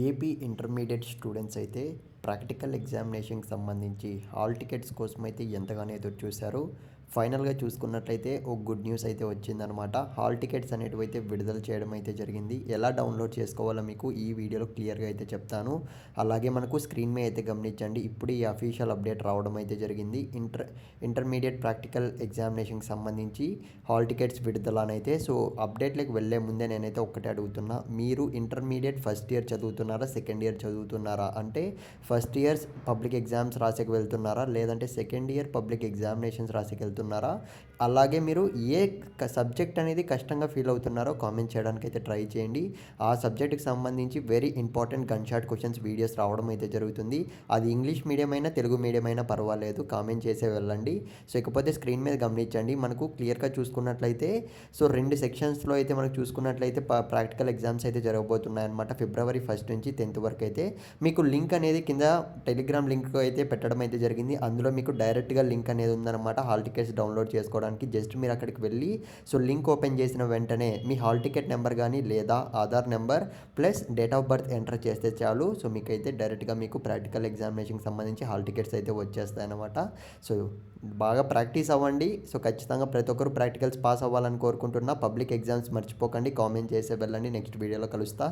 AP intermediate students అయితే practical ఎగ్జామినేషన్కి సంబంధించి hall tickets కోసం అయితే ఎంతగానో ఎదురు చూశారు. ఫైనల్గా చూసుకున్నట్లయితే ఒక గుడ్ న్యూస్ అయితే వచ్చిందనమాట. హాల్ టికెట్స్ అనేటివి అయితే విడుదల చేయడం అయితే జరిగింది. ఎలా డౌన్లోడ్ చేసుకోవాలో మీకు ఈ వీడియోలో క్లియర్గా అయితే చెప్తాను. అలాగే మనకు స్క్రీన్ మీద అయితే గమనించండి, ఇప్పుడు ఈ అఫీషియల్ అప్డేట్ రావడం అయితే జరిగింది. ఇంటర్మీడియట్ ప్రాక్టికల్ ఎగ్జామినేషన్కి సంబంధించి హాల్ టికెట్స్ విడుదల అయితే. సో అప్డేట్లకు వెళ్ళే ముందే నేనైతే ఒక్కటే అడుగుతున్నా, మీరు ఇంటర్మీడియట్ ఫస్ట్ ఇయర్ చదువుతున్నారా, సెకండ్ ఇయర్ చదువుతున్నారా? అంటే ఫస్ట్ ఇయర్స్ పబ్లిక్ ఎగ్జామ్స్ రాసేకి వెళ్తున్నారా, లేదంటే సెకండ్ ఇయర్ పబ్లిక్ ఎగ్జామినేషన్స్ రాసేకి వెళ్తున్నారా? అలాగే మీరు ఏ సబ్జెక్ట్ అనేది కష్టంగా ఫీల్ అవుతున్నారో కామెంట్ చేయడానికి అయితే ట్రై చేయండి. ఆ సబ్జెక్ట్కి సంబంధించి very important gun shot questions videos రావడం అయితే జరుగుతుంది. అది ఇంగ్లీష్ మీడియం అయినా తెలుగు మీడియం అయినా పర్వాలేదు, కామెంట్ చేసే వెళ్ళండి. సో ఇకపోతే స్క్రీన్ మీద గమనించండి, మనకు క్లియర్గా చూసుకున్నట్లయితే సో 2 సెక్షన్స్లో అయితే మనకు చూసుకున్నట్లయితే ప్రాక్టికల్ ఎగ్జామ్స్ అయితే జరగబోతున్నాయి అనమాట. ఫిబ్రవరి 1 నుంచి 10th వరకు అయితే మీకు లింక్ అనేది కింద టెలిగ్రామ్ లింక్ అయితే పెట్టడం అయితే జరిగింది. అందులో మీకు డైరెక్ట్గా లింక్ అనేది ఉందన్నమాట. హాల్ టికెట్స్ డౌన్లోడ్ చేసుకోవడానికి జస్ట్ మీరు అక్కడికి వెళ్ళి సో లింక్ ఓపెన్ చేసిన వెంటనే మీ హాల్ టికెట్ నెంబర్ కానీ లేదా Aadhaar number plus date of birth enter చేస్తే చాలు. సో మీకైతే డైరెక్ట్గా మీకు ప్రాక్టికల్ ఎగ్జామినేషన్కి సంబంధించి హాల్ టికెట్స్ అయితే వచ్చేస్తాయి అనమాట. సో బాగా ప్రాక్టీస్ అవ్వండి. సో ఖచ్చితంగా ప్రతి ఒక్కరు ప్రాక్టికల్స్ పాస్ అవ్వాలని కోరుకుంటున్నా. పబ్లిక్ ఎగ్జామ్స్ మర్చిపోకండి, కామెంట్ చేసే వెళ్ళండి. నెక్స్ట్ వీడియోలో కలుస్తా.